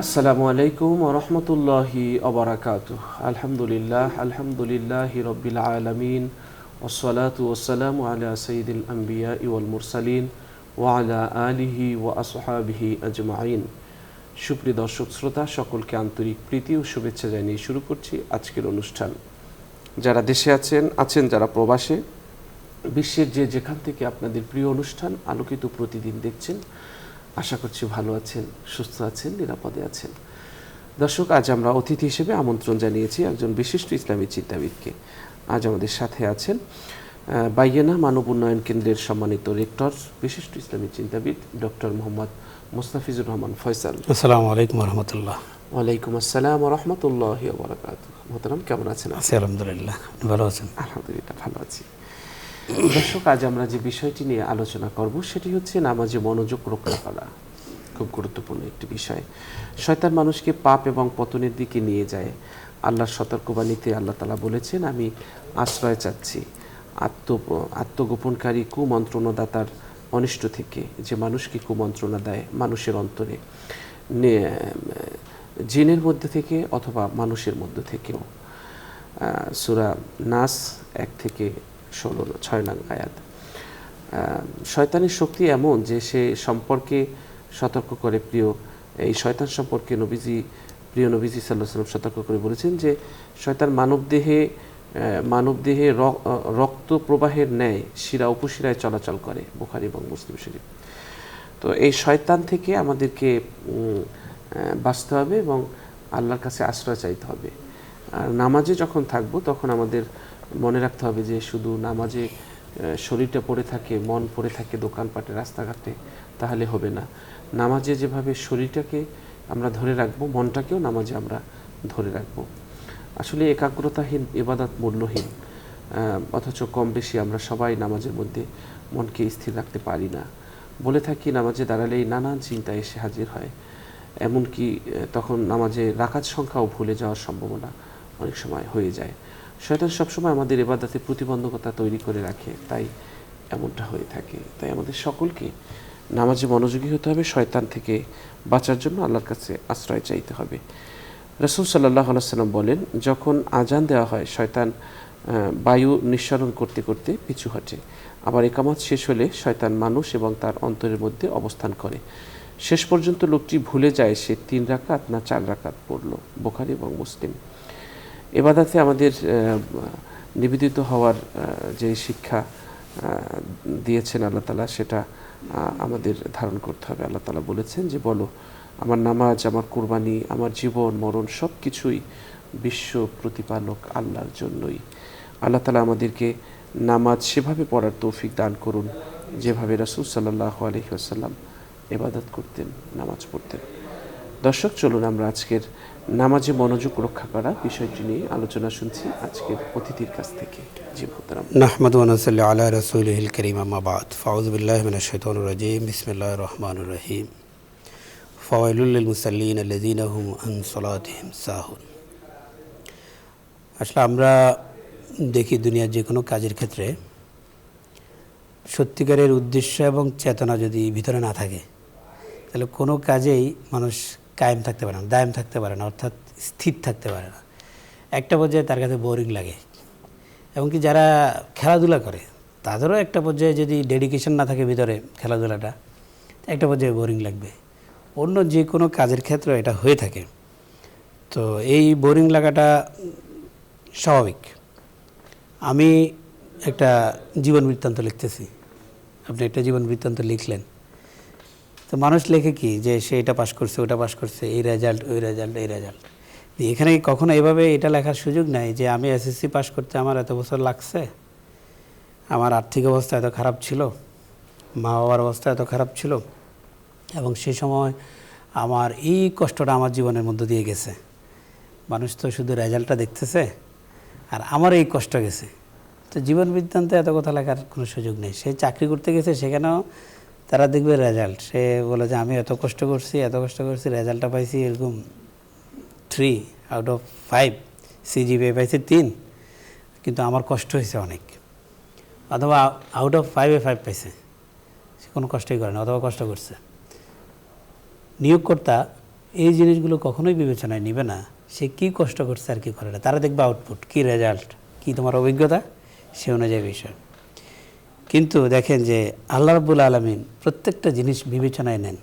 আসসালামু আলাইকুম ওয়া রাহমাতুল্লাহি ওয়া বারাকাতুহু। আলহামদুলিল্লাহি রাব্বিল আলামিন ওয়াসসালাতু ওয়াসসালামু আলা সাইয়্যিদিল আম্বিয়াই ওয়াল মুরসালিন ওয়া আলা আলিহি ওয়া আসহাবিহি আজমাইন। সুপ্রিয় দর্শক শ্রোতা, সকলকে আন্তরিক প্রীতি ও শুভেচ্ছা জানিয়ে শুরু করছি আজকের অনুষ্ঠান। যারা দেশে আছেন যারা প্রবাসে, বিশ্বের যে যেখান থেকে আপনাদের প্রিয় অনুষ্ঠান আলোকিত প্রতিদিন দেখছেন, আশা করছি ভালো আছেন, সুস্থ আছেন, নিরাপদে আছেন। দর্শক, আজ আমরা অতিথি হিসেবে আমন্ত্রণ জানিয়েছি একজন বিশিষ্ট ইসলামী চিন্তাবিদকে। আজ আমাদের সাথে আছেন বাইয়েনা মানব উন্নয়ন কেন্দ্রের সম্মানিত রেক্টর, বিশিষ্ট ইসলামী চিন্তাবিদ ডক্টর মোহাম্মদ মোস্তাফিজুর রহমান ফয়সাল। আসসালামু আলাইকুম রহমতুল্লাহ। ওয়ালাইকুম আসসালাম রহমতুল্লাহি ওয়া বারাকাতুহু। মোহতারাম, কেমন আছেন? আলহামদুলিল্লাহ, ভালো আছেন? আলহামদুলিল্লাহ, ভালো আছি। দর্শক, আজ আমরা যে বিষয়টি নিয়ে আলোচনা করব সেটি হচ্ছে নামাজে মনোযোগ রক্ষা করা। খুব গুরুত্বপূর্ণ একটি বিষয়। শয়তান মানুষকে পাপ এবং পতনের দিকে নিয়ে যায়। আল্লাহর সতর্কবাণীতে আল্লাহ তাআলা বলেছেন, আমি আশ্রয় চাচ্ছি আত্মগোপনকারী কুমন্ত্রণাদাতার অনিষ্ট থেকে, যে মানুষকে কুমন্ত্রণা দেয় মানুষের অন্তরে, জিনের মধ্যে থেকে অথবা মানুষের মধ্য থেকেও। সূরা নাস 1 থেকে 6 নং আয়াত। শয়তানের শক্তি এমন যে সে সম্পর্কে সতর্ক করে। এই শয়তান সম্পর্কে প্রিয় নবীজি সাল্লাল্লাহু আলাইহি ওয়াসাল্লাম সতর্ক করে বলেছেন যে শয়তান মানবদেহে রক্ত প্রবাহের ন্যায় শিরা উপশিরায় চলাচল করে, বুখারী এবং মুসলিম শরীফ। তো এই শয়তান থেকে আমাদেরকে বাঁচতে হবে এবং আল্লাহর কাছে আশ্রয় চাইতে হবে। আর নামাজে যখন থাকবো তখন আমাদের মনে রাখতে হবে যে শুধু নামাজে শরীরটা পড়ে থাকে, মন পড়ে থাকে দোকানপাটে, রাস্তাঘাটে, তাহলে হবে না। নামাজে যেভাবে শরীরটাকে আমরা ধরে রাখবো, মনটাকেও নামাজে আমরা ধরে রাখবো। আসলে একাগ্রতাহীন ইবাদত মূল্যহীন, অথচ কম বেশি আমরা সবাই নামাজের মধ্যে মনকে স্থির রাখতে পারি না। বলে থাকি নামাজে দাঁড়ালেই নানান চিন্তা এসে হাজির হয়, এমনকি তখন নামাজে রাকাত সংখ্যাও ভুলে যাওয়ার সম্ভাবনা অনেক সময় হয়ে যায়। শয়তান সবসময় আমাদের ইবাদতে প্রতিবন্ধকতা তৈরি করে রাখে, তাই এমনটা হয়ে থাকে। তাই আমাদের সকলকে নামাজে মনোযোগী হতে হবে, শয়তান থেকে বাঁচার জন্য আল্লাহর কাছে আশ্রয় চাইতে হবে। রাসূল সাল্লাল্লাহু আলাইহি ওয়াসাল্লাম বলেন, যখন আজান দেওয়া হয় শয়তান বায়ু নিঃসরণ করতে করতে পিছু হটে। আবার ইকামত শেষ হলে শয়তান মানুষ এবং তার অন্তরের মধ্যে অবস্থান করে। শেষ পর্যন্ত লোকটি ভুলে যায় সে 3 রাকাত না 4 রাকাত পড়ল, বুখারী এবং মুসলিম। ইবাদতে আমাদের নিবেদিত হওয়ার যে শিক্ষা দিয়েছেন আল্লাহ তাআলা, সেটা আমাদের ধারণ করতে হবে। আল্লাহ তাআলা বলেছেন যে, বলো আমার নামাজ, আমার কুরবানি, আমার জীবন মরণ সব কিছুই বিশ্ব প্রতিপালক আল্লাহর জন্যই। আল্লাহ তাআলা আমাদেরকে নামাজ সেভাবে পড়ার তৌফিক দান করুন যেভাবে রাসূল সাল্লাল্লাহু আলাইহি ওয়াসাল্লাম ইবাদত করতেন, নামাজ পড়তেন। দর্শক, চলুন আমরা আজকের নামাজে মনোযোগ রক্ষা করা বিষয়টি নিয়ে আলোচনা শুনছি আজকের অতিথির কাছ থেকে। জি মুহতারাম। নাহমাদু ওয়া নুসাল্লি আলা রাসূলিহিল কারীম, আম্মা বা'দ। ফাউযু বিল্লাহি মিনাশ শাইতানির রাজীম। বিসমিল্লাহির রহমানির রহিম। ফাওয়াইলুল লিল মুসাল্লিন আল্লাযীনা হুম আন সালাতিহিম সাহুন। আসলে আমরা দেখি দুনিয়ার যে কোনো কাজের ক্ষেত্রে সত্যিকারের উদ্দেশ্য এবং চেতনা যদি ভিতরে না থাকে, তাহলে কোনো কাজেই মানুষ কায়েম থাকতে পারে না, দায়েম থাকতে পারে না, অর্থাৎ স্থির থাকতে পারে না। একটা পর্যায়ে তার কাছে বোরিং লাগে। এমনকি যারা খেলাধুলা করে তাদেরও একটা পর্যায়ে যদি ডেডিকেশন না থাকে ভিতরে, খেলাধুলাটা একটা পর্যায়ে বোরিং লাগবে। অন্য যে কোনো কাজের ক্ষেত্রে এটা হয়ে থাকে। তো এই বোরিং লাগাটা স্বাভাবিক। আমি একটা জীবন বৃত্তান্ত লিখতেছি, আপনি একটা জীবন বৃত্তান্ত লিখলেন, তো মানুষ লেখে কি যে সে এটা পাস করছে, ওটা পাস করছে, এই রেজাল্ট, ওই রেজাল্ট, এই রেজাল্ট। এখানে কখনো এভাবে এটা লেখার সুযোগ নাই যে আমি এসএসসি পাস করতে আমার এত বছর লাগছে, আমার আর্থিক অবস্থা এত খারাপ ছিল, মা বাবার অবস্থা এত খারাপ ছিল, এবং সেই সময় আমার এই কষ্টটা আমার জীবনের মধ্য দিয়ে গেছে। মানুষ তো শুধু রেজাল্টটা দেখতেছে আর আমার এই কষ্ট গেছে। তো জীবন বৃত্তান্তে এত কথা লেখার কোনো সুযোগ নেই। সে চাকরি করতে গেছে, সেখানেও তারা দেখবে রেজাল্ট, সে বলে যে আমি এত কষ্ট করছি, রেজাল্টটা পাইছি এরকম 3/5, সিজিপিএ পাইছি 3, কিন্তু আমার কষ্ট হয়েছে অনেক। অথবা আউট অফ 5-এ 5 পাইছে, সে কোনো কষ্টই করে না, অথবা কষ্ট করছে। নিয়োগকর্তা এই জিনিসগুলো কখনোই বিবেচনায় নেবে না সে কি কষ্ট করছে আর কি করে না, তারা দেখবে আউটপুট কি, রেজাল্ট কি, তোমার অভিজ্ঞতা সে অনুযায়ী বিষয়। কিন্তু দেখেন যে আল্লাহ রাব্বুল আলামিন প্রত্যেকটা জিনিস বিবেচনায় নেন।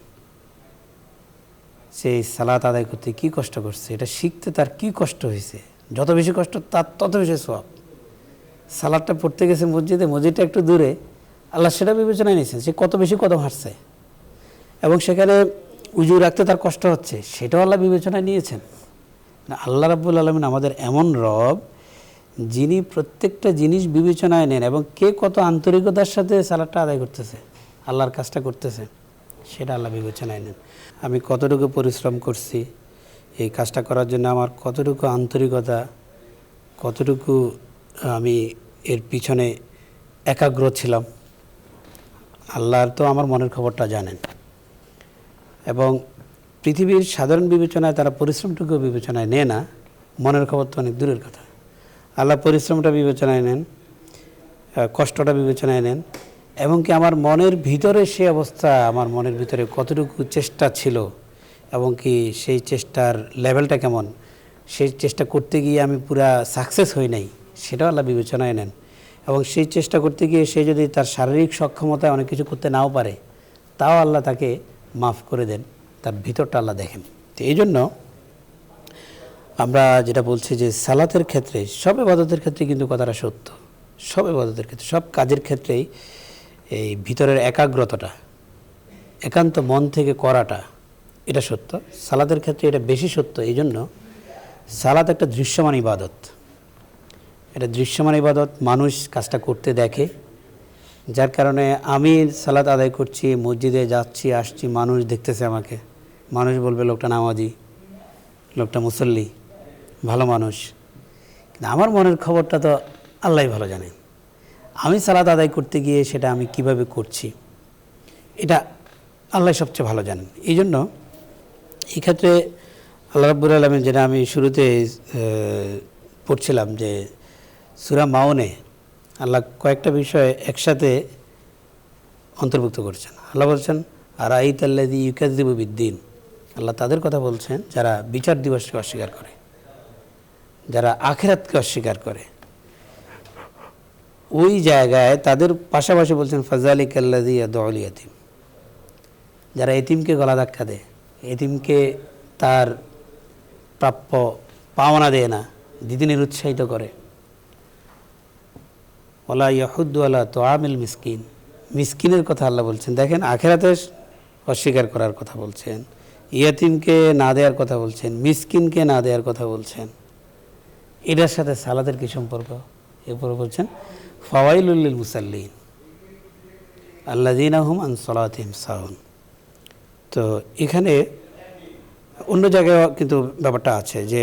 সেই সালাত আদায় করতে কি কষ্ট করছে, এটা শিখতে তার কি কষ্ট হয়েছে, যত বেশি কষ্ট তার তত বেশি সওয়াব। সালাদটা পড়তে গেছে মসজিদে, মসজিদটা একটু দূরে, আল্লাহ সেটা বিবেচনায় নিয়েছেন, সে কত বেশি কদম হাঁটছে, এবং সেখানে উজু রাখতে তার কষ্ট হচ্ছে, সেটাও আল্লাহ বিবেচনায় নিয়েছেন। আল্লাহ রাব্বুল আলামিন আমাদের এমন রব যিনি প্রত্যেকটা জিনিস বিবেচনায় নেন, এবং কে কত আন্তরিকতার সাথে সালাদটা আদায় করতেছে, আল্লাহর কাজটা করতেছে, সেটা আল্লাহ বিবেচনায় নেন। আমি কতটুকু পরিশ্রম করছি এই কাজটা করার জন্য, আমার কতটুকু আন্তরিকতা, কতটুকু আমি এর পিছনে একাগ্র ছিলাম, আল্লাহর তো আমার মনের খবরটা জানেন। এবং পৃথিবীর সাধারণ বিবেচনায় তারা পরিশ্রমটুকু বিবেচনায় নেয় না, মনের খবর তো অনেক দূরের কথা। আল্লাহ পরিশ্রমটা বিবেচনায় নেন, কষ্টটা বিবেচনায় নেন, এবং কি আমার মনের ভিতরে সে অবস্থা, আমার মনের ভিতরে কতটুকু চেষ্টা ছিল, এবং কি সেই চেষ্টার লেভেলটা কেমন, সেই চেষ্টা করতে গিয়ে আমি পুরা সাকসেস হই নাই, সেটাও আল্লাহ বিবেচনায় নেন। এবং সেই চেষ্টা করতে গিয়ে সে যদি তার শারীরিক সক্ষমতায় অনেক কিছু করতে নাও পারে, তাও আল্লাহ তাকে মাফ করে দেন, তার ভিতরটা আল্লাহ দেখেন। তো এই জন্য আমরা যেটা বলছি যে সালাতের ক্ষেত্রে, সব ইবাদতের ক্ষেত্রে কিন্তু কথাটা সত্য, সব ইবাদতের ক্ষেত্রে, সব কাজের ক্ষেত্রেই এই ভিতরের একাগ্রতাটা, একান্ত মন থেকে করাটা, এটা সত্য। সালাতের ক্ষেত্রে এটা বেশি সত্য। এই জন্য সালাত একটা দৃশ্যমান ইবাদত, এটা দৃশ্যমান ইবাদত, মানুষ কাজটা করতে দেখে, যার কারণে আমি সালাত আদায় করছি, মসজিদে যাচ্ছি আসছি, মানুষ দেখতেছে আমাকে, মানুষ বলবে লোকটা নামাজি, লোকটা মুসল্লি, ভালো মানুষ। কিন্তু আমার মনের খবরটা তো আল্লাহই ভালো জানেন। আমি সালাত আদায় করতে গিয়ে সেটা আমি কিভাবে করছি, এটা আল্লাহ সবচেয়ে ভালো জানেন। এই জন্য এই ক্ষেত্রে আল্লাহ রাব্বুল আলামিন, যেটা আমি শুরুতে পড়ছিলাম যে সূরা মাউনে আল্লাহ কয়েকটা বিষয় একসাথে অন্তর্ভুক্ত করছেন। আল্লাহ বলছেন আরাইতাল্লাযী ইউকাযযিবু বিদ্দীন, আল্লাহ তাদের কথা বলছেন যারা বিচার দিবসকে অস্বীকার করে, যারা আখিরাতকে অস্বীকার করে। ওই জায়গায় তাদের পাশাপাশি বলছেন ফাযালিকাল্লাযী ইয়াদউল ইয়াতীম, যারা এতিমকে গলা ধাক্কা দেয়, এতিমকে তার প্রাপ্য পাওনা দেয় না, দিতে নিরুৎসাহিত করে। ওয়ালা ইয়াহুদ্দু আলা তুআমিল মিসকিন, মিসকিনের কথা আল্লাহ বলছেন। দেখেন, আখিরাতে অস্বীকার করার কথা বলছেন, ইয়াতিমকে না দেওয়ার কথা বলছেন, মিসকিনকে না দেওয়ার কথা বলছেন। এটার সাথে সালাতের কি সম্পর্ক? এরপরে বলছেন ফাওয়াইলুল লিল মুসাল্লিন আল্লাযীনা হুম আন সালাতিহিম সাহুন। তো এখানে অন্য জায়গায় কিন্তু ব্যাপারটা আছে যে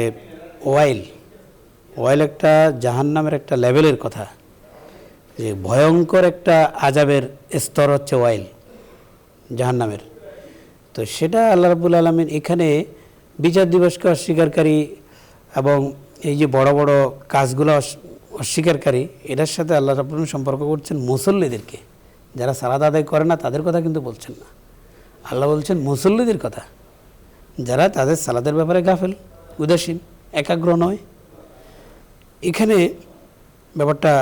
ওয়াইল একটা জাহান্নামের একটা লেভেলের কথা, যে ভয়ঙ্কর একটা আযাবের স্তর হচ্ছে ওয়াইল জাহান্নামের। তো সেটা আল্লাহ রাব্বুল আলামিন এখানে বিচার দিবসকে অস্বীকারী এবং এই যে বড় বড় কাজগুলো অস্বীকারী, এটার সাথে আল্লাহ রাব্বুল আলামিন সম্পর্ক করছেন মুসল্লিদেরকে, যারা সালাত আদায় করে না তাদের কথা কিন্তু বলছেন না। আল্লাহ বলছেন মুসল্লিদের কথা, যারা তাদের সালাতের ব্যাপারে গাফেল, উদাসীন, একাগ্র নয়। এখানে ব্যাপারটা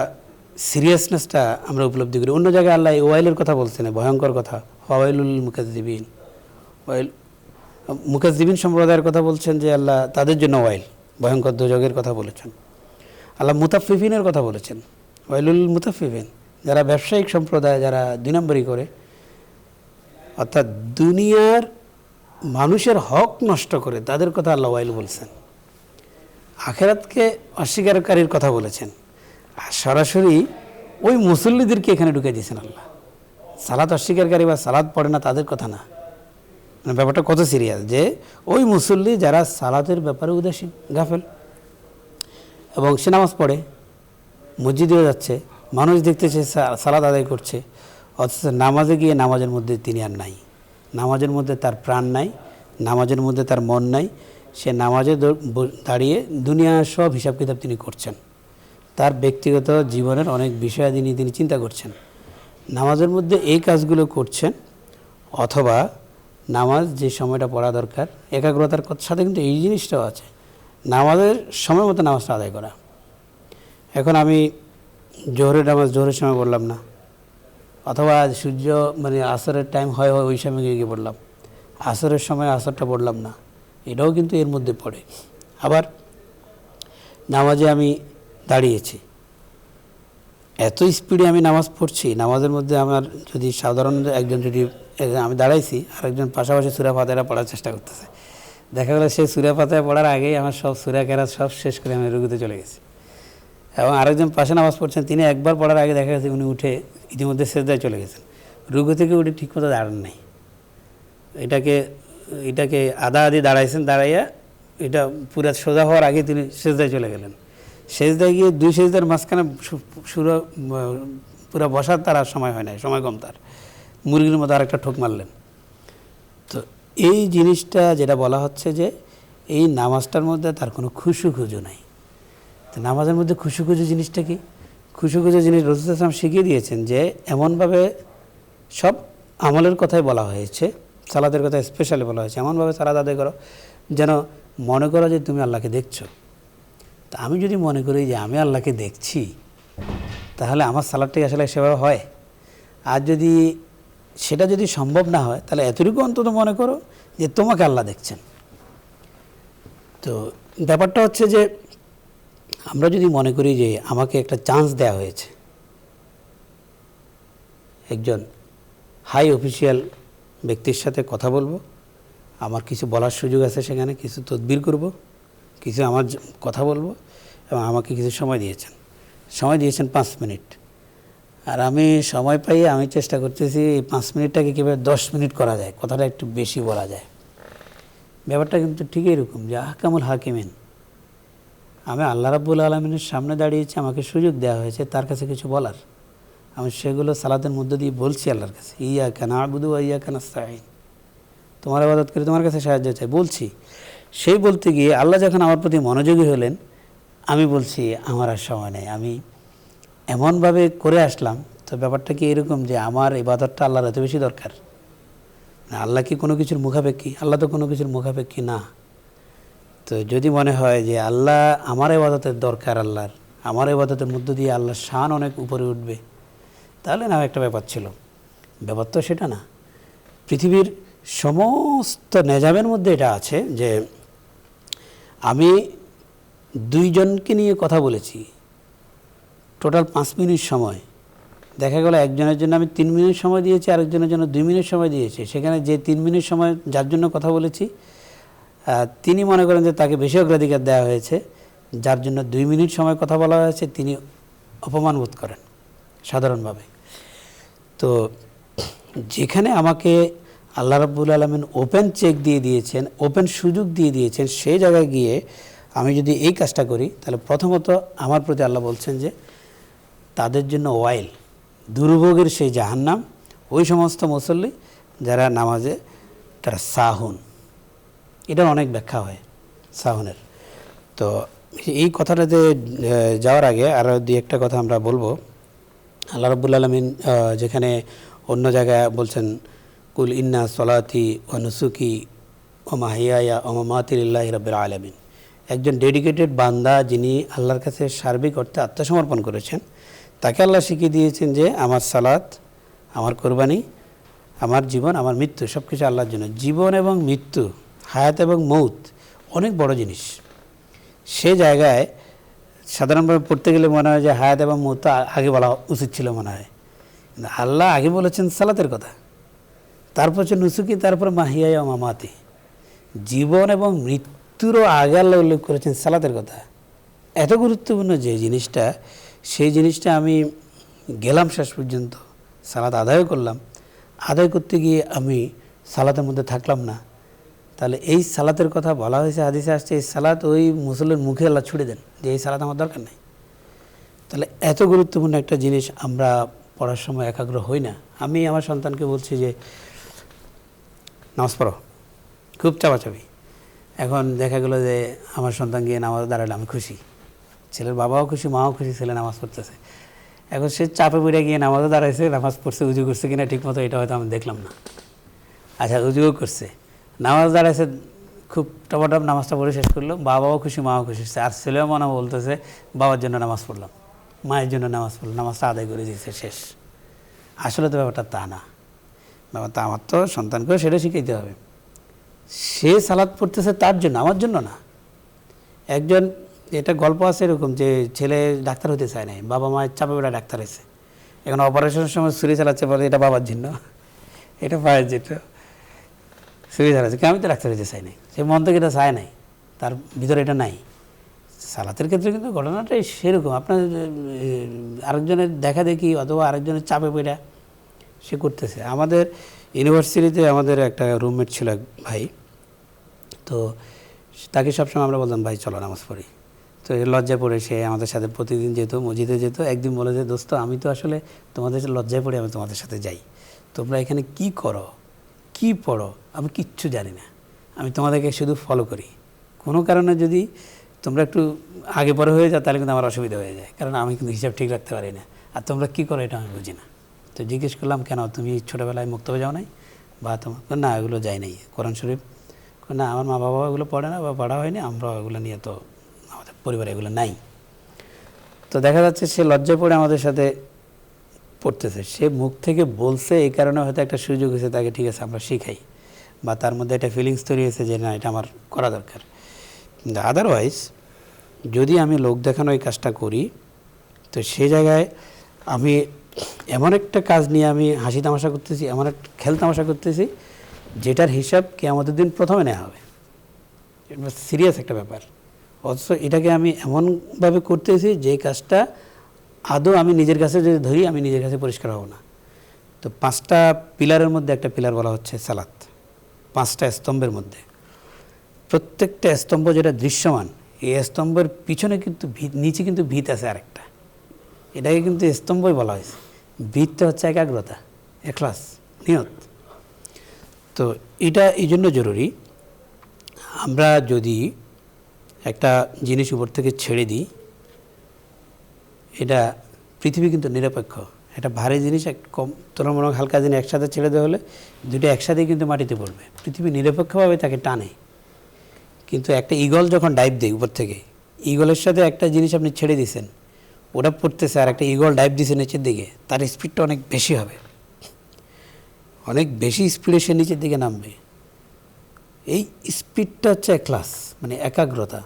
সিরিয়াসনেসটা আমরা উপলব্ধি করি। অন্য জায়গায় আল্লাহ ওয়াইলের কথা বলছেন, ভয়ঙ্কর কথা, ওয়াইলুল মুকাজ্জিবিন, মুকাজ্জিবিন সম্প্রদায়ের কথা বলছেন যে আল্লাহ তাদের জন্য ওয়াইল, ভয়ঙ্কর দোজখের কথা বলেছেন। আল্লাহ মুতাফফিফিনের কথা বলেছেন, ওয়াইলুল মুতাফফিফিন, যারা ব্যবসায়িক সম্প্রদায়, যারা 2 নম্বরই করে, অর্থাৎ দুনিয়ার মানুষের হক নষ্ট করে, তাদের কথা আল্লাহ ওয়াইল বলছেন। আখিরাতকে অস্বীকারীর কথা বলেছেন, আর সরাসরি ওই মুসল্লিদেরকে এখানে ঢুকে দিয়েছেন আল্লাহ। সালাত অস্বীকারী বা সালাত পড়ে না তাদের কথা না, মানে ব্যাপারটা কত সিরিয়াস, যে ওই মুসল্লি যারা সালাতের ব্যাপারে উদাসীন, গাফেল, এবং সে নামাজ পড়ে, মসজিদেও যাচ্ছে, মানুষ দেখতেছে সালাত আদায় করছে, অথচ নামাজে গিয়ে নামাজের মধ্যে তিনি আর নাই, নামাজের মধ্যে তার প্রাণ নাই, নামাজের মধ্যে তার মন নাই। সে নামাজে দাঁড়িয়ে দুনিয়ার সব হিসাব কিতাব তিনি করছেন, তার ব্যক্তিগত জীবনের অনেক বিষয়াদি নিয়ে তিনি চিন্তা করছেন, নামাজের মধ্যে এই কাজগুলো করছেন, অথবা নামাজ যে সময়টা পড়া দরকার একাগ্রতার সাথে কিন্তু এই জিনিসটাও আছে, নামাজের সময় মতো নামাজটা আদায় করা। এখন আমি জোহরের নামাজ জোহরের সময় পড়লাম না, অথবা সূর্য মানে আসরের টাইম হয় ওই সময় গিয়ে পড়লাম, আসরের সময় আসরটা পড়লাম না, এটাও কিন্তু এর মধ্যে পড়ে। আবার নামাজে আমি দাঁড়িয়েছি, এত স্পিডে আমি নামাজ পড়ছি, নামাজের মধ্যে আমার যদি সাধারণ একজন যদি আমি দাঁড়াইছি আর একজন পাশাপাশি সূরা ফাতিহা পড়ার চেষ্টা করতেছে, দেখা গেলো সেই সূরা ফাতিহা পড়ার আগেই আমার সব সূরা কেরাত সব শেষ করে আমি রুকুতে চলে গেছি। এবং আরেকজন পাশে নামাজ পড়ছেন, তিনি একবার পড়ার আগে দেখা গেছে উনি উঠে ইতিমধ্যে সেজদায় চলে গেছেন, রুকু থেকে উঠে ঠিকমতো দাঁড়ান নাই, এটাকে আধা আধি দাঁড়াইছেন, দাঁড়াইয়া এটা পুরা সোজা হওয়ার আগে তিনি সেজদায় চলে গেলেন, সেজদায় গিয়ে দুই সেজদার মাঝখানে পুরো বসার তার আর সময় হয় নাই, সময় কম, তার মুরগির মতো আরেকটা ঠোক মারলেন। তো এই জিনিসটা যেটা বলা হচ্ছে যে এই নামাজটার মধ্যে তার কোনো খুশু নাই। তো নামাজের মধ্যে খুশু জিনিসটা কি? খুশু জিনিস রাসূল সাল্লাল্লাহু আলাইহি ওয়াসাল্লাম শিখিয়ে দিয়েছেন যে এমনভাবে সব আমলের কথাই বলা হয়েছে, সালাতের কথা স্পেশালি বলা হয়েছে, এমনভাবে সালাত আদায় করো যেন মনে করো যে তুমি আল্লাহকে দেখছো। তা আমি যদি মনে করি যে আমি আল্লাহকে দেখছি, তাহলে আমার সালাদটাই আসলে সেভাবে হয়। আর যদি সেটা যদি সম্ভব না হয়, তাহলে এতটুকু অন্তত মনে করো যে তোমাকে আল্লাহ দেখছেন। তো ব্যাপারটা হচ্ছে যে আমরা যদি মনে করি যে আমাকে একটা চান্স দেওয়া হয়েছে, একজন হাই অফিসিয়াল ব্যক্তির সাথে কথা বলবো, আমার কিছু বলার সুযোগ আছে, সেখানে কিছু তদবির করব, কিছু আমার কথা বলবো, এবং আমাকে কিছু সময় দিয়েছেন 5 মিনিট, আর আমি সময় পাইয়ে আমি চেষ্টা করতেছি এই 5 মিনিটটাকে কীভাবে 10 মিনিট করা যায়, কথাটা একটু বেশি বলা যায়। ব্যাপারটা কিন্তু ঠিক এরকম যে আহকামুল হাকিমিন, আমি আল্লাহ রাব্বুল আলামিনের সামনে দাঁড়িয়েছি, আমাকে সুযোগ দেওয়া হয়েছে তার কাছে কিছু বলার, আমি সেগুলো সালাতের মধ্য দিয়ে বলছি আল্লাহর কাছে, ইয়াকা না'বুদু ওয়া ইয়াকা নাস্তাঈন, তোমার ইবাদত করে তোমার কাছে সাহায্য চাই বলছি। সেই বলতে গিয়ে আল্লাহ যখন আমার প্রতি মনোযোগী হলেন, আমি বলছি আমার আর সময় নেই, আমি এমনভাবে করে আসলাম। তো ব্যাপারটা কি এরকম যে আমার ইবাদতটা আল্লাহর এত বেশি দরকার? আল্লাহ কি কোনো কিছুর মুখাপেক্ষী? আল্লাহ তো কোনো কিছুর মুখাপেক্ষী না। তো যদি মনে হয় যে আল্লাহ আমার ইবাদতের দরকার, আল্লাহর আমার ইবাদতের মধ্য দিয়ে আল্লাহর শান অনেক উপরে উঠবে, তাহলে না একটা ব্যাপার ছিল। ব্যাপার তো সেটা না। পৃথিবীর সমস্ত নেজামের মধ্যে এটা আছে যে আমি দুইজনকে নিয়ে কথা বলেছি, টোটাল 5 মিনিট সময়, দেখা গেল একজনের জন্য আমি 3 মিনিট সময় দিয়েছি, আরেকজনের জন্য 2 মিনিট সময় দিয়েছি। সেখানে যে 3 মিনিট সময় যার জন্য কথা বলেছি, তিনি মনে করেন যে তাকে বেশি অগ্রাধিকার দেওয়া হয়েছে, যার জন্য 2 মিনিট সময় কথা বলা হয়েছে তিনি অপমান বোধ করেন সাধারণভাবে। তো যেখানে আমাকে আল্লাহ রাব্বুল আলামিন ওপেন চেক দিয়ে দিয়েছেন, ওপেন সুযোগ দিয়ে দিয়েছেন, সেই জায়গায় গিয়ে আমি যদি এই কাজটা করি, তাহলে প্রথমত আমার প্রতি আল্লাহ বলছেন যে তাদের জন্য ওয়াইল, দুর্ভোগের সেই জাহান্নাম, ওই সমস্ত মুসল্লি যারা নামাজে তারা সাহুন। এটার অনেক ব্যাখ্যা হয় সাহুনের। তো এই কথাটাতে যাওয়ার আগে আরও দুই একটা কথা আমরা বলবো। আল্লাহ রাব্বুল আলামিন যেখানে অন্য জায়গায় বলছেন কুল ইন্না সলাতি ওয়া নুসুকি ওয়া মাহিয়ায়া ওয়া মামাতি লিল্লাহি রাব্বিল আলামিন, একজন ডেডিকেটেড বান্দা যিনি আল্লাহর কাছে সার্বিক অর্থে আত্মসমর্পণ করেছেন, তাকে আল্লাহ শিখিয়ে দিয়েছেন যে আমার সালাত, আমার কোরবানি, আমার জীবন, আমার মৃত্যু সব কিছু আল্লাহর জন্য। জীবন এবং মৃত্যু, হায়াত এবং মৌত অনেক বড় জিনিস। সে জায়গায় সাধারণভাবে পড়তে গেলে মনে হয় যে হায়াত এবং মৌত আগে বলা উচিত ছিল মনে হয়, কিন্তু আল্লাহ আগে বলেছেন সালাতের কথা, তারপর হচ্ছে নুসুকি, তারপর মাহিয়া মামাতি, জীবন এবং মৃত্যুরও আগে আল্লাহ উল্লেখ করেছেন সালাতের কথা। এত গুরুত্বপূর্ণ যে জিনিসটা, সেই জিনিসটা আমি গেলাম শেষ পর্যন্ত, সালাত আদায় করলাম, আদায় করতে গিয়ে আমি সালাতের মধ্যে থাকলাম না, তাহলে এই সালাতের কথা বলা হয়েছে, হাদিসে আসছে এই সালাত ওই মুসল্লির মুখে আল্লাহ ছুড়ে দেন যে এই সালাত আমার দরকার নেই। তাহলে এত গুরুত্বপূর্ণ একটা জিনিস আমরা পড়ার সময় একাগ্র হই না। আমি আমার সন্তানকে বলছি যে নামাজ পড়ো, খুব চাপাচাপি। এখন দেখা গেলো যে আমার সন্তান গিয়ে নামাজ দাঁড়ালে আমি খুশি, ছেলের বাবাও খুশি, মাও খুশি, ছেলে নামাজ পড়তেছে। এখন সে চাপে পড়ে গিয়ে নামাজও দাঁড়াইছে, নামাজ পড়ছে, উজু করছে কিনা ঠিক মতো এটা হয়তো আমি দেখলাম না। আচ্ছা রুজুও করছে, নামাজ দাঁড়াইছে, খুব টপাটপ নামাজটা পড়ে শেষ করলো, বাবাও খুশি মাও খুশি, আর ছেলেও মনে বলতেছে বাবার জন্য নামাজ পড়লাম, মায়ের জন্য নামাজ পড়লাম, নামাজটা আদায় করে দিয়েছে, শেষ। আসলে তো ব্যাপারটা তা না, ব্যাপারটা আমার তো সন্তানকেও সেটা শিখাইতে হবে। সে সালাত পড়তেছে তার জন্য, আমার জন্য না। একজন, এটা গল্প আছে এরকম যে ছেলে ডাক্তার হতে চায় নাই, বাবা মায়ের চাপে বেড়া ডাক্তার হয়েছে, এখন অপারেশনের সময় ছুরি চালাচ্ছে, বলে এটা বাবার জন্য, এটা পায়ের যেটা ছুরি চালাচ্ছে, আমি তো ডাক্তার হতে চাই নাই, সে মন থেকে এটা চায় নাই, তার ভিতরে এটা নাই। সালাতের ক্ষেত্রে কিন্তু ঘটনাটাই সেরকম, আপনার আরেকজনের দেখা দেখি অথবা আরেকজনের চাপে পেড়া সে করতেছে। আমাদের ইউনিভার্সিটিতে আমাদের একটা রুমমেট ছিল এক ভাই, তো তাকে সবসময় আমরা বলতাম ভাই চলো নামাজ পড়ি। তো লজ্জায় পড়ে সে আমাদের সাথে প্রতিদিন যেত, মসজিদে যেত। একদিন বলে যে দোস্ত আমি তো আসলে তোমাদের লজ্জায় পড়ে আমি তোমাদের সাথে যাই, তোমরা এখানে কি করো কি পড়ো আমি কিচ্ছু জানি না, আমি তোমাদেরকে শুধু ফলো করি, কোনো কারণে যদি তোমরা একটু আগে পরে হয়ে যাও তাহলে কিন্তু আমার অসুবিধা হয়ে যায়, কারণ আমি কিন্তু হিসাব ঠিক রাখতে পারি না, আর তোমরা কী করো এটা আমি বুঝি না। তো জিজ্ঞেস করলাম কেন তুমি ছোটোবেলায় মুক্তবে যাও নাই, বা তোমার না এগুলো যাই নাই, কোরআন শরীফ না আমার মা বাবা এগুলো পড়ে না বা পড়া হয়নি, আমরা এগুলো নিয়ে তো আমাদের পরিবারে এগুলো নাই। তো দেখা যাচ্ছে সে লজ্জায় পড়ে আমাদের সাথে পড়তেছে, সে মুখ থেকে বলছে এই কারণে হয়তো একটা সুযোগ হয়েছে তাকে, ঠিক আছে আমরা শিখাই, বা তার মধ্যে একটা ফিলিংস তৈরি হয়েছে যে না এটা আমার করা দরকার। আদারওয়াইজ যদি আমি লোক দেখানো এই কাজটা করি, তো সে জায়গায় আমি এমন একটা কাজ নিয়ে আমি হাসি তামাশা করতেছি, এমন একটা খেল তামাশা করতেছি যেটার হিসাব কিয়ামতের দিন প্রথমে নেওয়া হবে, সিরিয়াস একটা ব্যাপার। অথচ এটাকে আমি এমনভাবে করতেছি যে কাজটা আদৌ আমি নিজের কাছে যদি ধরি আমি নিজের কাছে পরিষ্কার হব না। তো 5টা পিলারের মধ্যে একটা পিলার বলা হচ্ছে সালাত, 5টা স্তম্ভের মধ্যে। প্রত্যেকটা স্তম্ভ যেটা দৃশ্যমান, এই স্তম্ভের পিছনে কিন্তু নিচে কিন্তু ভিত আছে আরেকটা, এটাকে কিন্তু স্তম্ভই বলা হয়েছে। ভিতটা হচ্ছে একাগ্রতা, এখলাস, নিয়ত। তো এটা এই জন্য জরুরি, আমরা যদি একটা জিনিস উপর থেকে ছেড়ে দিই, এটা পৃথিবী কিন্তু নিরপেক্ষ, একটা ভারী জিনিস কম তুলনামূলক হালকা জিনিস একসাথে ছেড়ে দেওয়া হলে দুটো একসাথেই কিন্তু মাটিতে পড়বে, পৃথিবী নিরপেক্ষভাবে তাকে টানে। কিন্তু একটা ঈগল যখন ডাইভ দেয় উপর থেকে, ঈগলের সাথে একটা জিনিস আপনি ছেড়ে দিয়েছেন, ওটা পড়তেছে, আর একটা ঈগল ডাইভ দিয়েছে নিচের দিকে, তার স্পিডটা অনেক বেশি হবে, অনেক বেশি স্পিডে সে নিচের দিকে নামবে। এই স্পিডটা হচ্ছে এখলাস, মানে একাগ্রতা।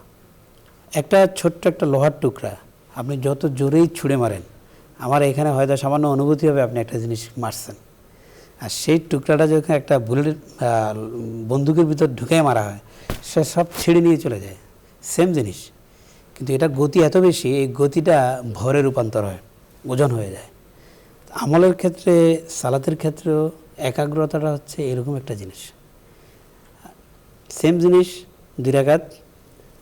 একটা ছোট্ট একটা লোহার টুকরা আপনি যত জোরেই ছুঁড়ে মারেন, আমার এখানে হয়তো সামান্য অনুভূতি হবে আপনি একটা জিনিস মারছেন, আর সেই টুকরাটা যখন একটা বুলেট বন্দুকের ভিতর ঢুকে মারা হয়, সে সব ছিঁড়ে নিয়ে চলে যায়, সেম জিনিস। কিন্তু এটা গতি এত বেশি, এই গতিটা ভরে রূপান্তর হয়, ওজন হয়ে যায়। আমলের ক্ষেত্রে, সালাতের ক্ষেত্রেও একাগ্রতাটা হচ্ছে এরকম একটা জিনিস। সেম জিনিস 2 রাকাত